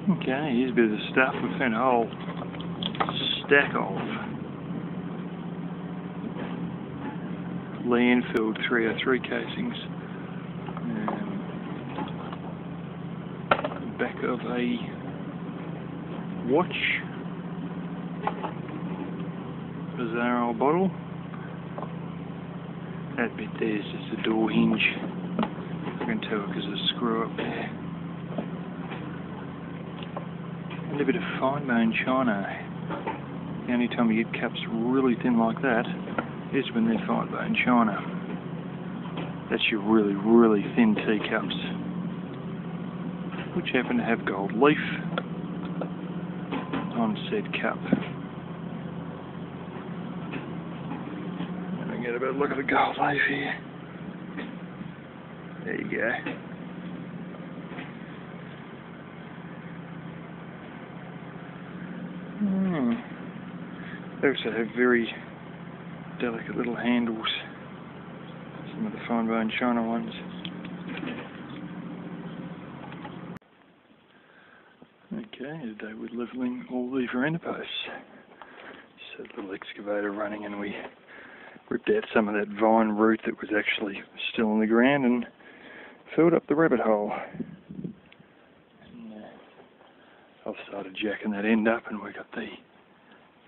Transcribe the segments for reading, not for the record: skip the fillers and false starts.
Okay, here's a bit of the stuff. We found a whole stack of Lee Enfield 303 casings. Back of a watch. Bizarre old bottle. That bit there is just a door hinge. I can tell because there's a screw up there. And a bit of fine bone china. The only time you get cups really thin like that is when they're fine bone china. That's your really, really thin teacups, which happen to have gold leaf on said cup. Let me get a better look at the gold leaf here. There you go. They also have very delicate little handles, some of the fine bone china ones. Okay, today we're levelling all the veranda posts. So a little excavator running, and we ripped out some of that vine root that was actually still in the ground and filled up the rabbit hole. And, I've started jacking that end up, and we got the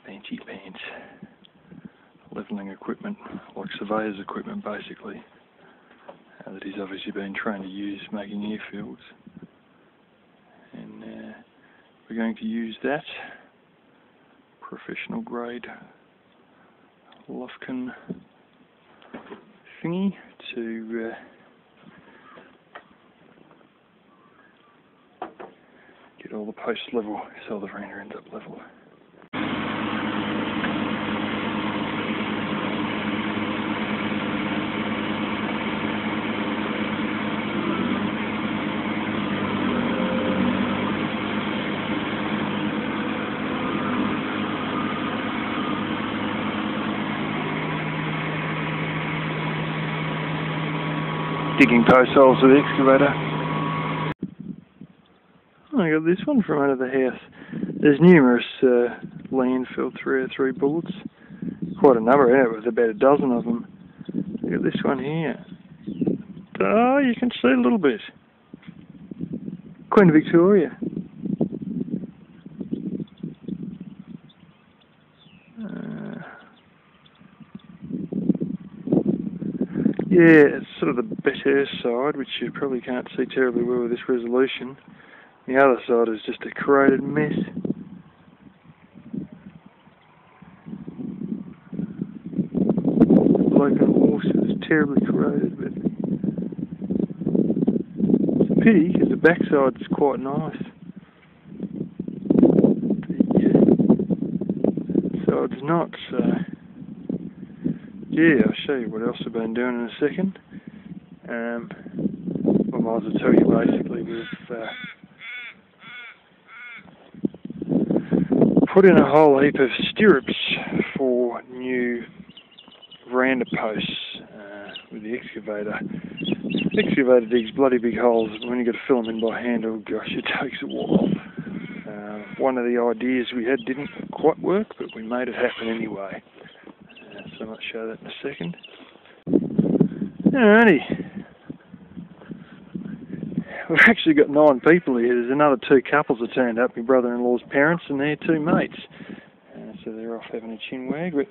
fancy pants levelling equipment, like surveyor's equipment basically, that he's obviously been trained to use making airfields. And we're going to use that professional grade Lofkin thingy to get all the posts level so the veranda ends up level. Digging post holes with the excavator. I got this one from under the house. There's numerous Lee Enfield 303 bullets. Quite a number, it was about a dozen of them. Look at this one here. Oh, you can see a little bit. Queen Victoria. Yeah, it's sort of the better side, which you probably can't see terribly well with this resolution. The other side is just a corroded mess. The bloke on the horse is terribly corroded, but it's a pity because the backside is quite nice. The side's not, so... Yeah, I'll show you what else I've been doing in a second. I might as well tell you basically we've put in a whole heap of stirrups for new veranda posts with the excavator. The excavator digs bloody big holes. When you got to fill them in by hand, oh gosh, it takes a while. One of the ideas we had didn't quite work, but we made it happen anyway. So I might show that in a second. Alrighty. We've actually got 9 people here. There's another 2 couples that turned up, my brother-in-law's parents and their 2 mates. So they're off having a chin wag. We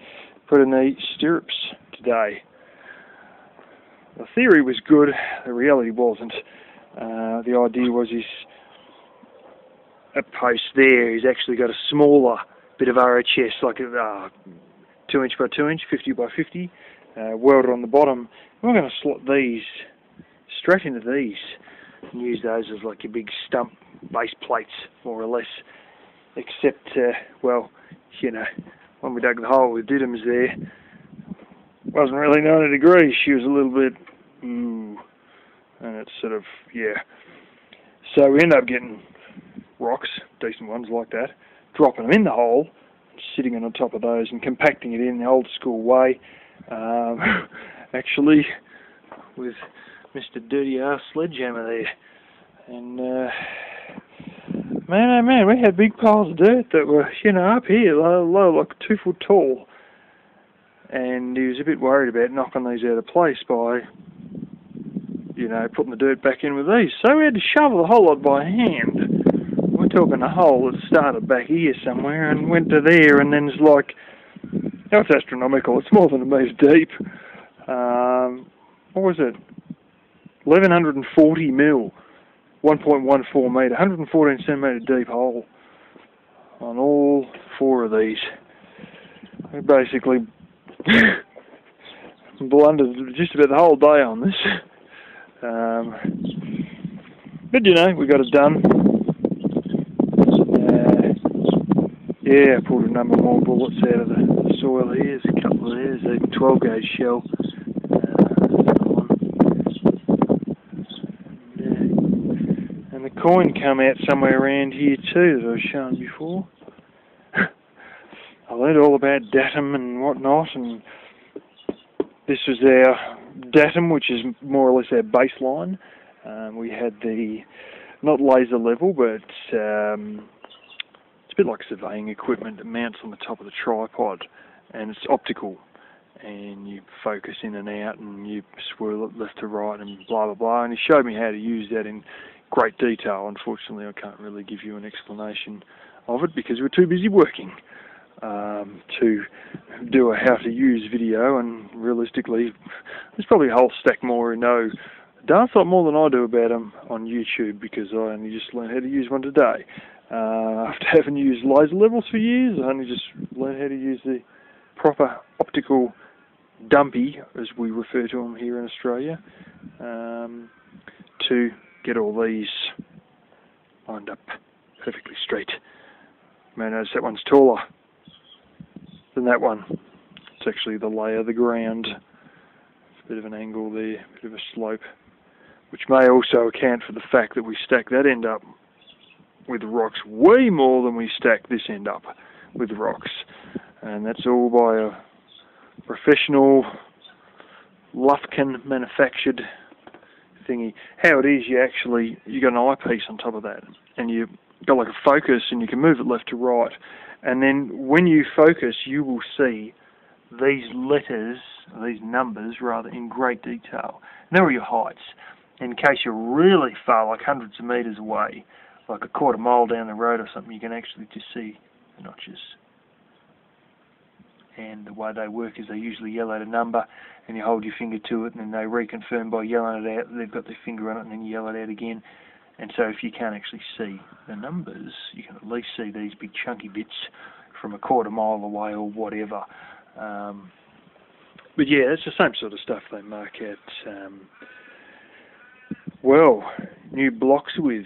put in the stirrups today. The theory was good, the reality wasn't. The idea was a post there, he's actually got a smaller bit of RHS, like a 2 inch by 2 inch, 50 by 50, welded on the bottom. We're going to slot these straight into these and use those as like your big stump base plates, more or less. Except, well, you know, when we dug the hole with Diddums there, wasn't really 90 degrees. She was a little bit, and it's sort of, yeah. So we ended up getting rocks, decent ones like that, dropping them in the hole, sitting on top of those and compacting it in the old school way, actually with Mr. Dirty Ass Sledgehammer there. And Man, oh man, we had big piles of dirt that were, you know, up here, low, like 2 foot tall. And he was a bit worried about knocking these out of place by, you know, putting the dirt back in with these. So we had to shovel the whole lot by hand. We're talking a hole that started back here somewhere and went to there, and then it's like, oh, it's astronomical. It's more than a metre deep. What was it? 1140 mil, 1.14 metre, 114 centimetre deep hole on all 4 of these. We basically blundered just about the whole day on this. But you know, we got it done. Yeah, I pulled a number more bullets out of the soil here. There's a couple of there. There's a 12 gauge shell. And the coin come out somewhere around here too that I was showing before. I learned all about datum and whatnot, and this was our datum, which is more or less our baseline. We had the, not laser level, but it's a bit like surveying equipment that mounts on the top of the tripod, and it's optical, and you focus in and out, and you swirl it left to right, and blah blah blah. And he showed me how to use that in great detail. Unfortunately, I can't really give you an explanation of it because we're too busy working to do a how to use video, and realistically there's probably a whole stack more who know a darn lot more than I do about them on YouTube, because I only just learned how to use one today. After having used laser levels for years, I only just learned how to use the proper optical dumpy, as we refer to them here in Australia, to get all these lined up perfectly straight. You may notice that one's taller than that one. It's actually the lay of the ground. It's a bit of an angle there, a bit of a slope, which may also account for the fact that we stack that end up with rocks way more than we stack this end up with rocks. And that's all by a professional Lufkin manufactured thingy. How it is, you got an eyepiece on top of that, and you got like a focus, and you can move it left to right, and then when you focus you will see these letters, these numbers rather, in great detail. And there are your heights, in case you're really far, like hundreds of metres away, like a quarter mile down the road or something, you can actually just see the notches. And the way they work is they usually yell out a number, and you hold your finger to it, and then they reconfirm by yelling it out. They've got their finger on it, and then you yell it out again. And so if you can't actually see the numbers, you can at least see these big chunky bits from a quarter mile away or whatever. But yeah, it's the same sort of stuff they mark out, well, new blocks with.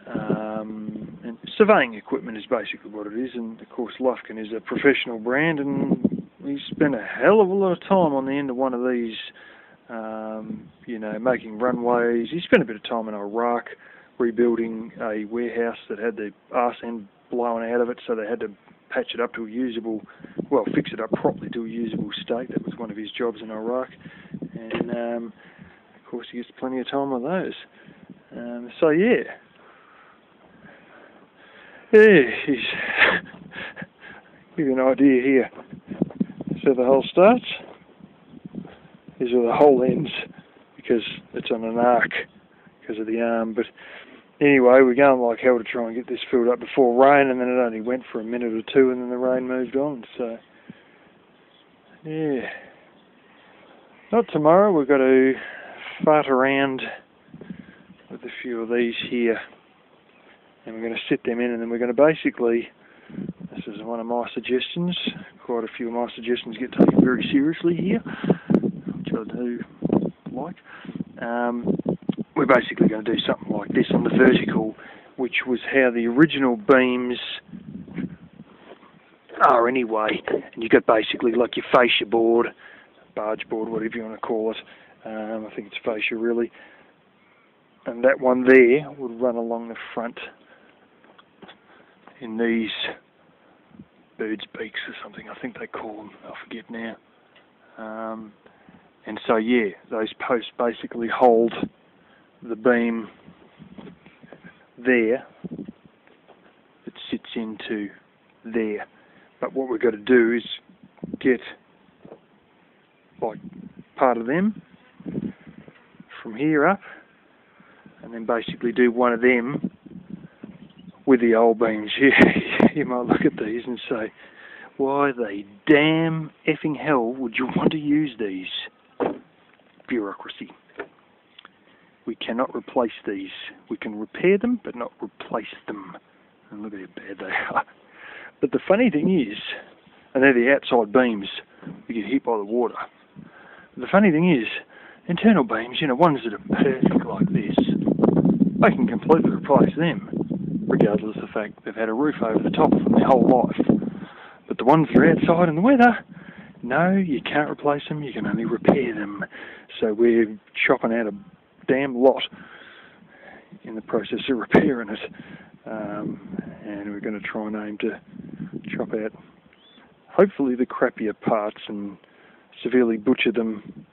And surveying equipment is basically what it is, and of course Lufkin is a professional brand, and we spent a hell of a lot of time on the end of one of these, you know, making runways. He spent a bit of time in Iraq rebuilding a warehouse that had the arse end blown out of it, so they had to patch it up to a usable, well, fix it up properly to a usable state. That was one of his jobs in Iraq, and of course he gets plenty of time on those. So yeah. Yeah, he's give you an idea here. So the hole starts. These are the hole ends because it's on an arc because of the arm. But anyway, we're going like hell to try and get this filled up before rain, and then it only went for a minute or two, and then the rain moved on. So yeah, not tomorrow. We've got to fart around with a few of these here. And we're going to sit them in, and then we're going to basically, this is one of my suggestions, quite a few of my suggestions get taken very seriously here, which I do like. We're basically going to do something like this on the vertical, which was how the original beams are anyway. And you've got basically like your fascia board, barge board, whatever you want to call it. I think it's fascia really. And that one there would run along the front in these birds' beaks or something, I think they call them, I forget now. And so yeah, those posts basically hold the beam there, into there. But what we've got to do is get like part of them from here up, and then basically do one of them with the old beams. You might look at these and say, why the damn effing hell would you want to use these? Bureaucracy. We cannot replace these. We can repair them, but not replace them. And look at how bad they are. But the funny thing is, and they're the outside beams that get hit by the water. The funny thing is, internal beams, ones that are perfect like this, they can completely replace them, regardless of the fact they've had a roof over the top of them their whole life. But the ones that are outside in the weather, no, you can't replace them, you can only repair them. So we're chopping out a damn lot in the process of repairing it. And we're going to try and aim to chop out, hopefully, the crappier parts and severely butcher them,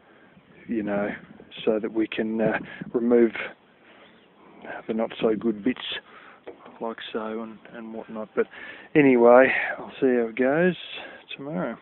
so that we can remove the not so good bits, like so and whatnot. But anyway, I'll see how it goes tomorrow.